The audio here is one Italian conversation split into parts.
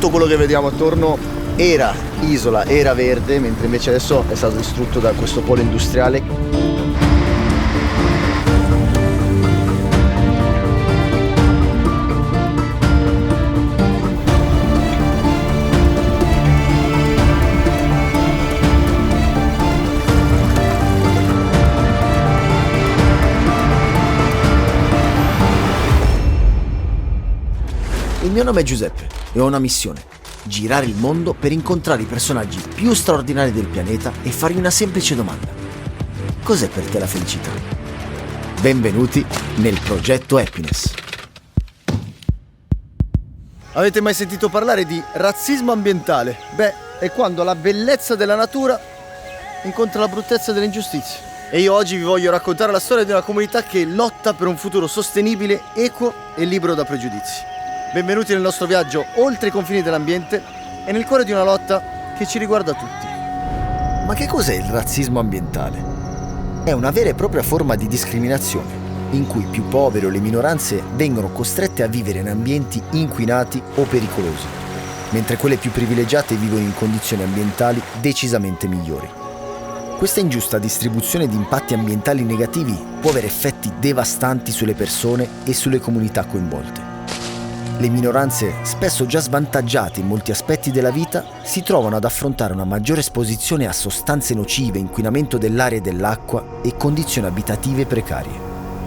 tutto quello che vediamo attorno era isola, era verde, mentre invece adesso è stato distrutto da questo polo industriale. Il mio nome è Giuseppe e ho una missione: girare il mondo per incontrare i personaggi più straordinari del pianeta e fargli una semplice domanda: cos'è per te la felicità? Benvenuti nel progetto Happiness. Avete mai sentito parlare di razzismo ambientale? Beh, è quando la bellezza della natura incontra la bruttezza delle ingiustizie. E io oggi vi voglio raccontare la storia di una comunità che lotta per un futuro sostenibile, equo e libero da pregiudizi. Benvenuti nel nostro viaggio oltre i confini dell'ambiente e nel cuore di una lotta che ci riguarda tutti. Ma che cos'è il razzismo ambientale? È una vera e propria forma di discriminazione, in cui i più poveri o le minoranze vengono costrette a vivere in ambienti inquinati o pericolosi, mentre quelle più privilegiate vivono in condizioni ambientali decisamente migliori. Questa ingiusta distribuzione di impatti ambientali negativi può avere effetti devastanti sulle persone e sulle comunità coinvolte. Le minoranze, spesso già svantaggiate in molti aspetti della vita, si trovano ad affrontare una maggiore esposizione a sostanze nocive, inquinamento dell'aria e dell'acqua e condizioni abitative precarie.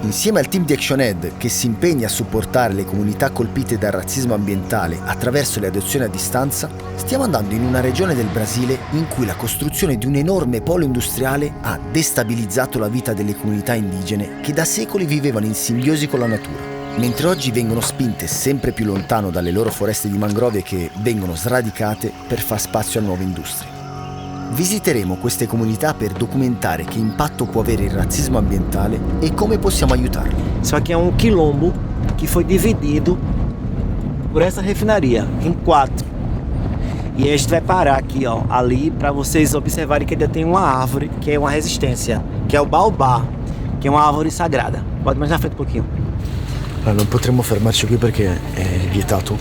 Insieme al team di ActionAid, che si impegna a supportare le comunità colpite dal razzismo ambientale attraverso le adozioni a distanza, stiamo andando in una regione del Brasile in cui la costruzione di un enorme polo industriale ha destabilizzato la vita delle comunità indigene che da secoli vivevano in simbiosi con la natura, mentre oggi vengono spinte sempre più lontano dalle loro foreste di mangrovie che vengono sradicate per far spazio a nuove industrie. Visiteremo queste comunità per documentare che impatto può avere il razzismo ambientale e come possiamo aiutarli. Isso aqui é quilombo que foi dividido por essa refinaria em 4. E a gente vai parar aqui, ó, ali, para vocês observarem que ainda tem uma árvore que é uma resistência, que é o baobá, que é uma árvore sagrada. Pode mais na frente um pouquinho. Non potremmo fermarci qui perché è vietato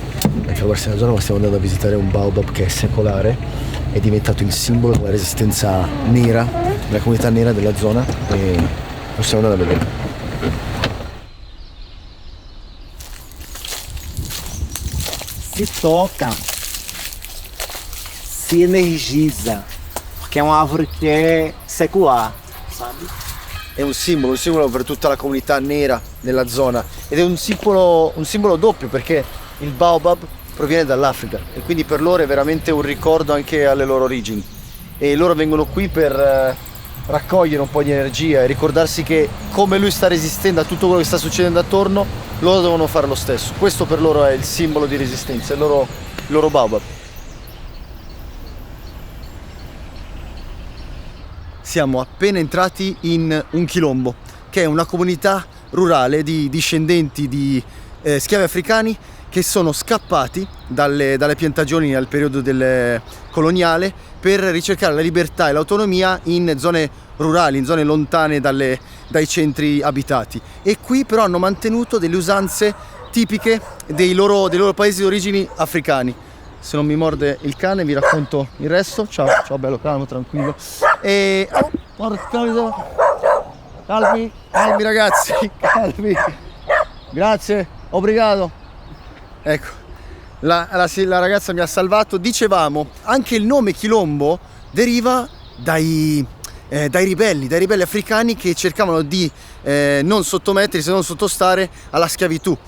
fermarsi nella zona, ma stiamo andando a visitare un baobab che è secolare, è diventato il simbolo della resistenza nera, della comunità nera della zona, e lo stiamo andando a vedere. Se toca, se energiza, porque é uma árvore que é secular, sabe? È un simbolo per tutta la comunità nera nella zona, ed è un simbolo doppio perché il baobab proviene dall'Africa e quindi per loro è veramente un ricordo anche alle loro origini, e loro vengono qui per raccogliere un po' di energia e ricordarsi che come lui sta resistendo a tutto quello che sta succedendo attorno, loro devono fare lo stesso. Questo per loro è il simbolo di resistenza, il loro baobab. Siamo appena entrati in un quilombo, che è una comunità rurale di discendenti di schiavi africani che sono scappati dalle piantagioni al periodo coloniale per ricercare la libertà e l'autonomia in zone rurali, in zone lontane dai centri abitati. E qui però hanno mantenuto delle usanze tipiche dei loro paesi di origini africani. Se non mi morde il cane vi racconto il resto. Ciao bello, calmo, tranquillo. E calmi ragazzi, calmi. Grazie, obrigado. Ecco, la ragazza mi ha salvato. Dicevamo, anche il nome Quilombo deriva dai ribelli africani che cercavano di non sottomettersi, non sottostare alla schiavitù.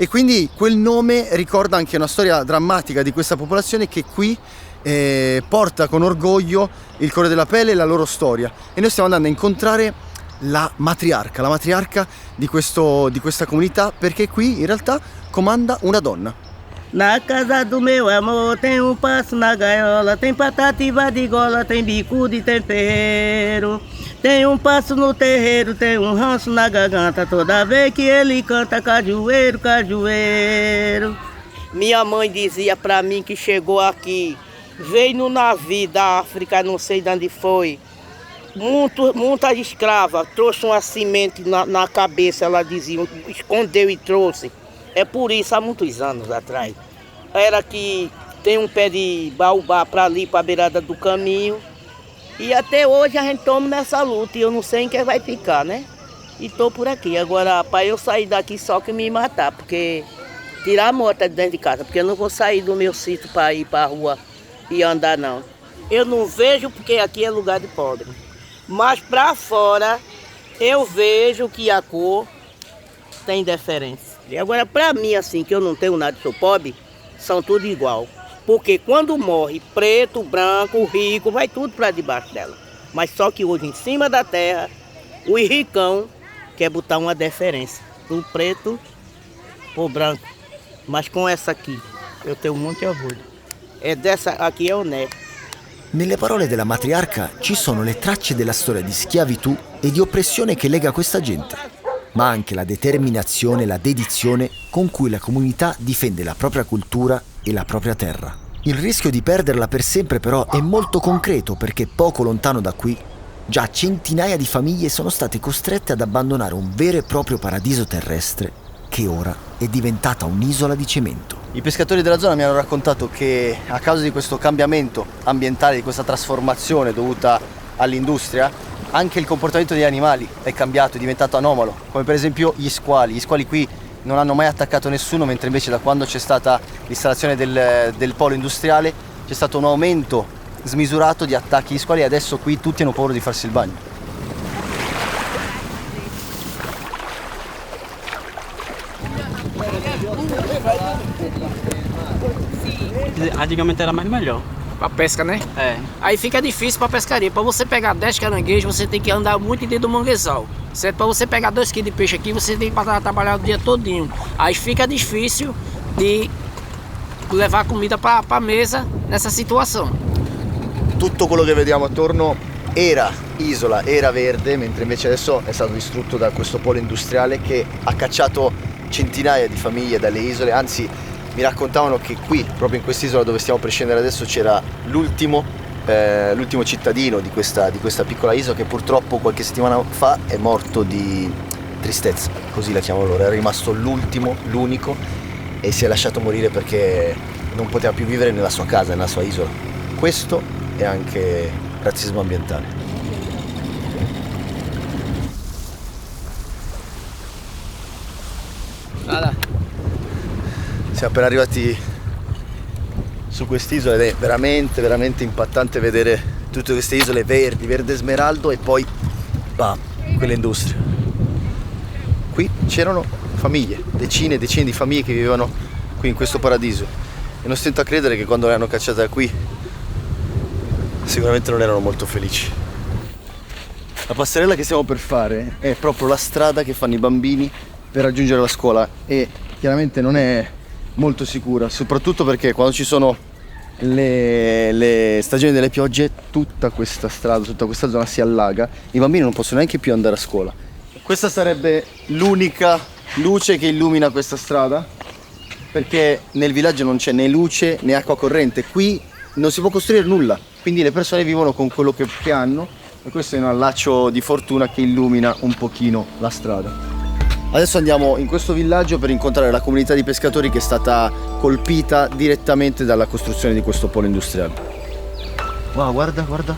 E quindi quel nome ricorda anche una storia drammatica di questa popolazione che qui porta con orgoglio il colore della pelle e la loro storia. E noi stiamo andando a incontrare la matriarca di questa comunità, perché qui in realtà comanda una donna. Na casa do meu amor tem passo na gaiola, tem patativa de gola, tem bico de tempero. Tem passo no terreiro, tem ranço na garganta, toda vez que ele canta cajueiro, cajueiro. Minha mãe dizia pra mim que chegou aqui, veio no navio da África, não sei de onde foi, muita escrava, trouxe uma semente na cabeça, ela dizia, escondeu e trouxe. É por isso, há muitos anos atrás. Era que tem um pé de baobá para ali, para a beirada do caminho. E até hoje a gente toma nessa luta e eu não sei em que vai ficar, né? E tô por aqui. Agora, para eu sair daqui só que me matar, porque tirar a moto de dentro de casa, porque eu não vou sair do meu sítio para ir para a rua e andar, não. Eu não vejo porque aqui é lugar de pobre. Mas para fora eu vejo que a cor tem diferença. E agora, para mim, assim, que eu não tenho nada, sou pobre, são tudo igual. Porque quando morre preto, branco, rico, vai tudo para debaixo dela. Mas só que hoje, em cima da terra, o ricão quer botar uma diferença do preto pro branco. Mas com essa aqui, eu tenho muito orgulho. É dessa aqui é onesta. Nelle parole della matriarca ci sono le tracce della storia di schiavitù e di oppressione che lega questa gente, ma anche la determinazione e la dedizione con cui la comunità difende la propria cultura e la propria terra. Il rischio di perderla per sempre però è molto concreto perché poco lontano da qui già centinaia di famiglie sono state costrette ad abbandonare un vero e proprio paradiso terrestre che ora è diventata un'isola di cemento. I pescatori della zona mi hanno raccontato che a causa di questo cambiamento ambientale, di questa trasformazione dovuta all'industria, anche il comportamento degli animali è cambiato, è diventato anomalo, come per esempio gli squali. Gli squali qui non hanno mai attaccato nessuno, mentre invece da quando c'è stata l'installazione del polo industriale c'è stato un aumento smisurato di attacchi agli squali e adesso qui tutti hanno paura di farsi il bagno. Antigamente era mais melhor. Pra pesca, né? É. Aí fica difícil pra pescaria. Pra você pegar 10 caranguejos, você tem que andar muito dentro do manguezal. Certo? Pra você pegar 2 kg de peixe aqui, você tem que trabalhar o dia todinho. Aí fica difícil de levar comida pra mesa nessa situação. Tutto quello che vediamo attorno era isola, era verde, mentre invece adesso è stato distrutto da questo polo industriale che ha cacciato centinaia di famiglie dalle isole. Anzi, mi raccontavano che qui, proprio in quest'isola dove stiamo per scendere adesso, c'era l'ultimo cittadino di questa piccola isola che purtroppo qualche settimana fa è morto di tristezza, così la chiamano loro. È rimasto l'ultimo, l'unico, e si è lasciato morire perché non poteva più vivere nella sua casa, nella sua isola. Questo è anche razzismo ambientale. Siamo appena arrivati su quest'isola ed è veramente, veramente impattante vedere tutte queste isole verdi, verde smeraldo e poi, bam, quell'industria. Qui c'erano famiglie, decine e decine di famiglie che vivevano qui in questo paradiso e non stento a credere che quando le hanno cacciate da qui sicuramente non erano molto felici. La passerella che stiamo per fare è proprio la strada che fanno i bambini per raggiungere la scuola e chiaramente non è molto sicura, soprattutto perché quando ci sono le stagioni delle piogge tutta questa strada, tutta questa zona si allaga, i bambini non possono neanche più andare a scuola. Questa sarebbe l'unica luce che illumina questa strada perché nel villaggio non c'è né luce né acqua corrente, qui non si può costruire nulla, quindi le persone vivono con quello che hanno e questo è un allaccio di fortuna che illumina un pochino la strada. Adesso andiamo in questo villaggio per incontrare la comunità di pescatori che è stata colpita direttamente dalla costruzione di questo polo industriale. Wow, guarda, guarda.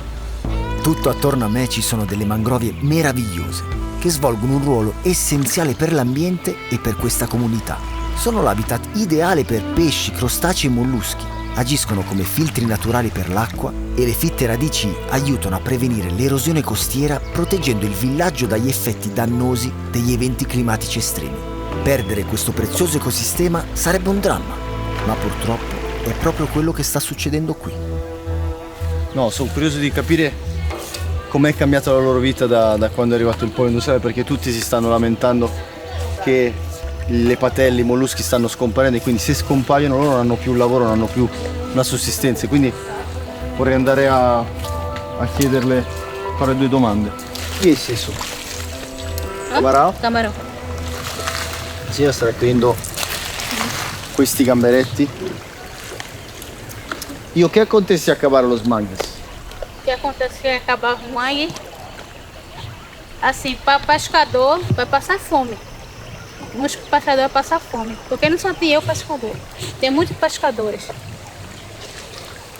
Tutto attorno a me ci sono delle mangrovie meravigliose che svolgono un ruolo essenziale per l'ambiente e per questa comunità. Sono l'habitat ideale per pesci, crostacei e molluschi. Agiscono come filtri naturali per l'acqua e le fitte radici aiutano a prevenire l'erosione costiera proteggendo il villaggio dagli effetti dannosi degli eventi climatici estremi. Perdere questo prezioso ecosistema sarebbe un dramma, ma purtroppo è proprio quello che sta succedendo qui. No, sono curioso di capire com'è cambiata la loro vita da quando è arrivato il polo industriale perché tutti si stanno lamentando che le patelle, i molluschi stanno scomparendo e quindi se scompaiono loro non hanno più un lavoro, non hanno più una sussistenza, quindi vorrei andare a chiederle, fare 2 domande. Che è isso? Camarão? Camarão. Sì, io sto raccogliendo questi gamberetti. E o que acontece se acabar os mangues? O que acontece se acabar o mangue? Assim, para pescador vai passar fome. Muitos pescadores vão passar fome. Porque não só tem eu pescador. Tem muitos pescadores.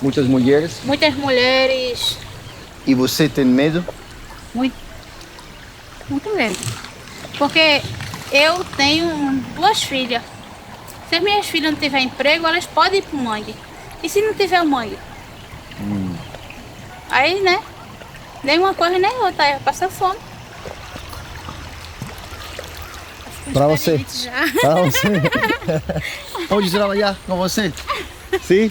Muitas mulheres. Muitas mulheres. E você tem medo? Muito, muito medo. Porque eu tenho 2 filhas. Se as minhas filhas não tiverem emprego, elas podem ir pro mangue. E se não tiver mangue? Aí, né? Nem uma coisa nem outra, aí passa fome. Pra você. Já. Pra você. Oggi trabalhar con você? Sì?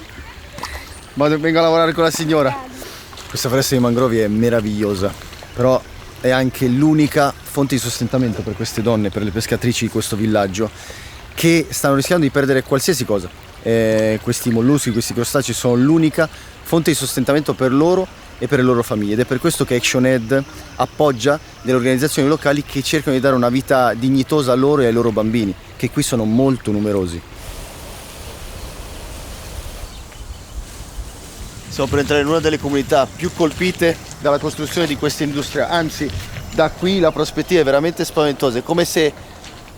Vengo a lavorare con la signora. Questa foresta di mangrovi è meravigliosa, però è anche l'unica fonte di sostentamento per queste donne, per le pescatrici di questo villaggio, che stanno rischiando di perdere qualsiasi cosa. Questi molluschi, questi crostacei sono l'unica fonte di sostentamento per loro e per le loro famiglie, ed è per questo che ActionAid appoggia delle organizzazioni locali che cercano di dare una vita dignitosa a loro e ai loro bambini, che qui sono molto numerosi. Stiamo per entrare in una delle comunità più colpite dalla costruzione di questa industria, anzi da qui la prospettiva è veramente spaventosa, è come se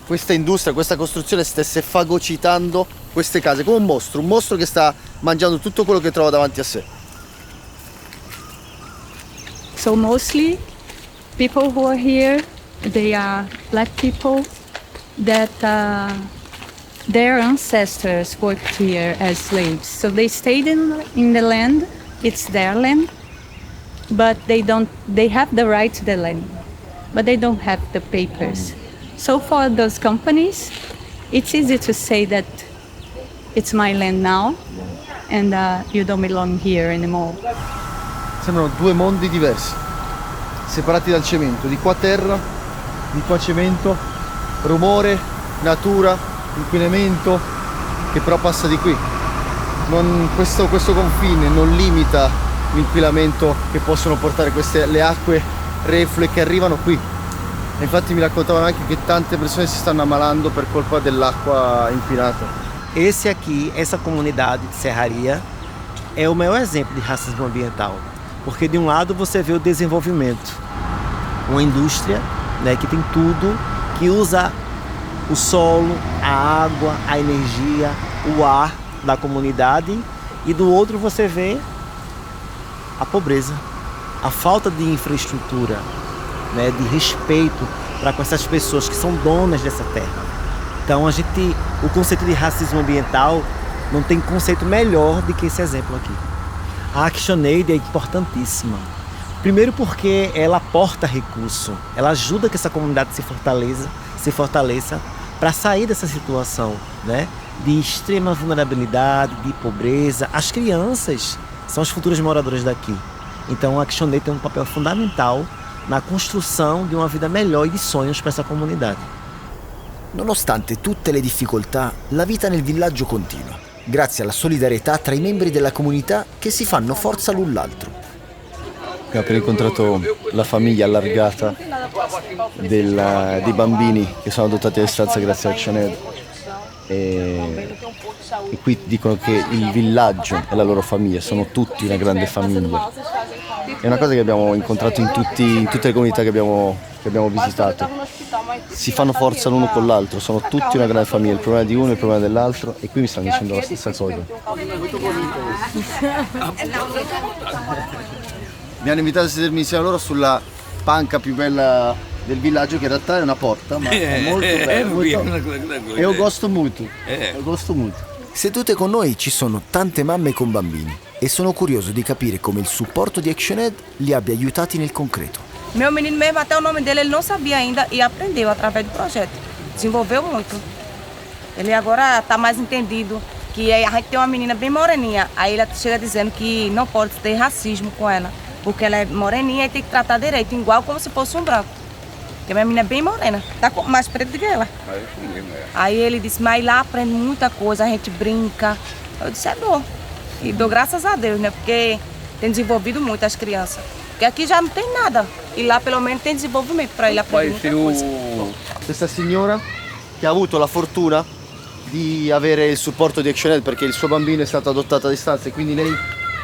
questa industria, questa costruzione stesse fagocitando queste case, come un mostro che sta mangiando tutto quello che trova davanti a sé. So mostly people who are here, they are black people that their ancestors worked here as slaves. So they stayed in the land, it's their land, but they have the right to the land, but they don't have the papers. So for those companies, it's easy to say that it's my land now and you don't belong here anymore. Sembrano 2 mondi diversi, separati dal cemento, di qua terra, di qua cemento, rumore, natura, inquinamento che però passa di qui. Questo confine non limita l'inquinamento che possono portare le acque reflue che arrivano qui. E infatti mi raccontavano anche che tante persone si stanno ammalando per colpa dell'acqua inquinata. Esse aqui, essa comunidade de serraria, é o maior exemplo de racismo ambiental. Porque de um lado você vê o desenvolvimento, uma indústria, né, que tem tudo, que usa o solo, a água, a energia, o ar da comunidade, e do outro você vê a pobreza, a falta de infraestrutura, né, de respeito para com essas pessoas que são donas dessa terra. Então o conceito de racismo ambiental não tem conceito melhor do que esse exemplo aqui. A ActionAid é importantíssima. Primeiro porque ela aporta recurso, ela ajuda que essa comunidade se fortaleça para sair dessa situação, né, de extrema vulnerabilidade, de pobreza. As crianças são as futuras moradoras daqui. Então a ActionAid tem um papel fundamental na costrução di una vita melhor e di sonhos per questa comunità. Nonostante tutte le difficoltà, la vita nel villaggio continua, grazie alla solidarietà tra i membri della comunità che si fanno forza l'un l'altro. Abbiamo appena incontrato la famiglia allargata dei bambini che sono adottati a distanza grazie a ActionAid. E qui dicono che il villaggio è la loro famiglia, sono tutti una grande famiglia. È una cosa che abbiamo incontrato in tutte le comunità che abbiamo visitato. Si fanno forza l'uno con l'altro, sono tutti una grande famiglia, il problema di uno e il problema dell'altro, e qui mi stanno dicendo la stessa cosa. Mi hanno invitato a sedermi insieme a loro sulla panca più bella del villaggio, che in realtà è una porta, ma è molto bella. E io gosto molto. Sedute con noi ci sono tante mamme con bambini e sono curioso di capire come il supporto di ActionAid li abbia aiutati nel concreto. Meu menino mesmo, até o nome dele ele não sabia ainda e aprendeu através do projeto. Desenvolveu muito. Ele agora está mais entendido que a gente tem uma menina bem moreninha. Aí ele chega dizendo que não pode ter racismo com ela, porque ela é moreninha e tem que tratar direito, igual como se fosse um branco. Porque minha menina é bem morena, tá mais preta do que ela. Aí ele disse, mas lá aprende muita coisa, a gente brinca. Eu disse, é bom. E dou graças a Deus, né? Porque tem desenvolvido muito as crianças. Porque aqui já não tem nada. E lá pelo menos tem desenvolvimento para ele aprender muita coisa. Questa signora che ha avuto la fortuna di avere il supporto di ActionAid perché il suo bambino è stato adottato a distanza, e quindi lei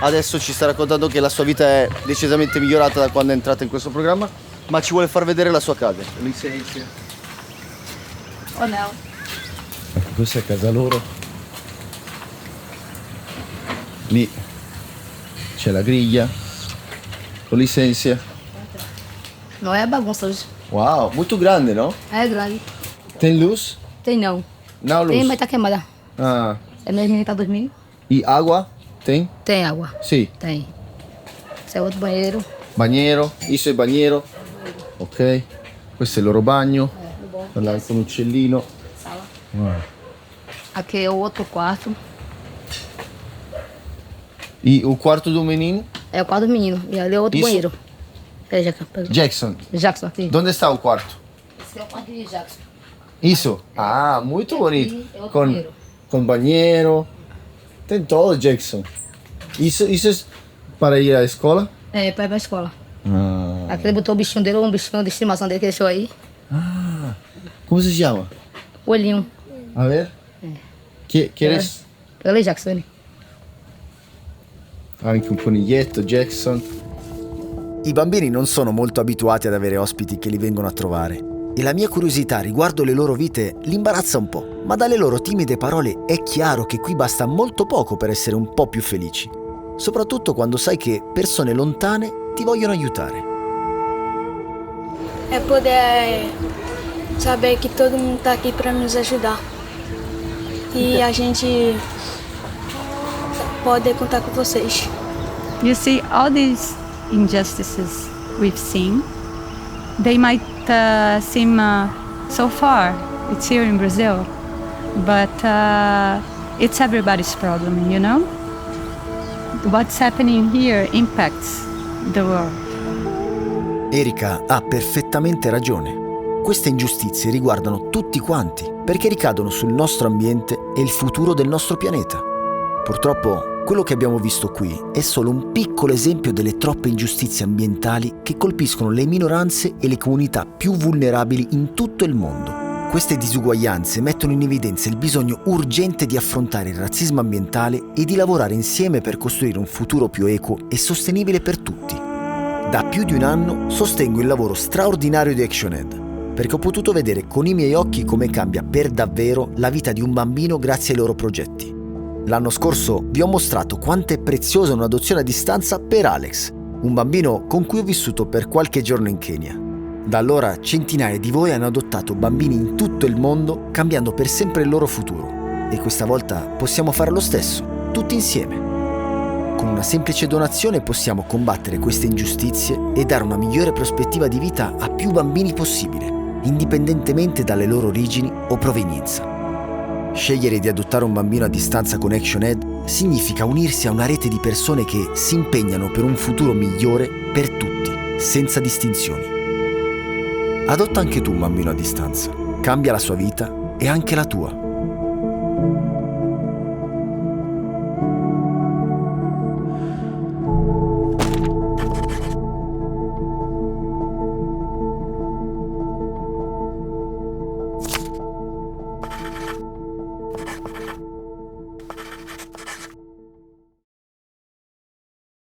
adesso ci sta raccontando che la sua vita è decisamente migliorata da quando è entrata in questo programma, ma ci vuole far vedere la sua casa. Ou não? Questa è casa loro. Lì C'è la griglia, con licenza. Não é bagunça hoje. Wow, molto grande, no? É grande. Tem luz? Tem não. Não luz. Tem, mas tá queimada. Ah. É mesmo que tá dormindo? E água? Tem? Tem água. Sì. Tem. Esse é outro banheiro. Bagnero, isso è bagnero. Ok. Questo è il loro bagno. Con un uccellino. Sala. Wow. Aqui é o outro quarto. E o quarto do menino? É o quarto do menino. E ali é outro Isso. banheiro. Peraí, Jackson. Jackson, aqui. Dove sta o quarto? Esse é o quarto de Jackson. Isso. Ah, muito bonito. é outro Con, banheiro. con bagnero. Tem todo, Jackson. Isso é para ir à escola? É, pra ir pra escola. Ah. Aqui ele botou o bichinho dele, um bichinho de estimação dele que deixou aí. Ah. Come si chiama? O olhinho. A ver. Quieres? Pega ali, Jackson. Ele. Anche un coniglietto, Jackson. I bambini non sono molto abituati ad avere ospiti che li vengono a trovare e la mia curiosità riguardo le loro vite li imbarazza un po', ma dalle loro timide parole è chiaro che qui basta molto poco per essere un po' più felici, soprattutto quando sai che persone lontane ti vogliono aiutare. É poder saber que todo mundo tá aqui para nos ajudar e a gente pode contar com vocês. You see, all these injustices we've seen, they might seem so far. It's here in Brazil, but it's everybody's problem, you know? What's happening here impacts the world. Erika ha perfettamente ragione. Queste ingiustizie riguardano tutti quanti, perché ricadono sul nostro ambiente e il futuro del nostro pianeta. Purtroppo, quello che abbiamo visto qui è solo un piccolo esempio delle troppe ingiustizie ambientali che colpiscono le minoranze e le comunità più vulnerabili in tutto il mondo. Queste disuguaglianze mettono in evidenza il bisogno urgente di affrontare il razzismo ambientale e di lavorare insieme per costruire un futuro più equo e sostenibile per tutti. Da più di un anno sostengo il lavoro straordinario di ActionAid, perché ho potuto vedere con i miei occhi come cambia per davvero la vita di un bambino grazie ai loro progetti. L'anno scorso vi ho mostrato quanto è preziosa un'adozione a distanza per Alex, un bambino con cui ho vissuto per qualche giorno in Kenya. Da allora centinaia di voi hanno adottato bambini in tutto il mondo, cambiando per sempre il loro futuro. E questa volta possiamo fare lo stesso, tutti insieme. Con una semplice donazione possiamo combattere queste ingiustizie e dare una migliore prospettiva di vita a più bambini possibile, indipendentemente dalle loro origini o provenienza. Scegliere di adottare un bambino a distanza con ActionAid significa unirsi a una rete di persone che si impegnano per un futuro migliore per tutti, senza distinzioni. Adotta anche tu un bambino a distanza, cambia la sua vita e anche la tua.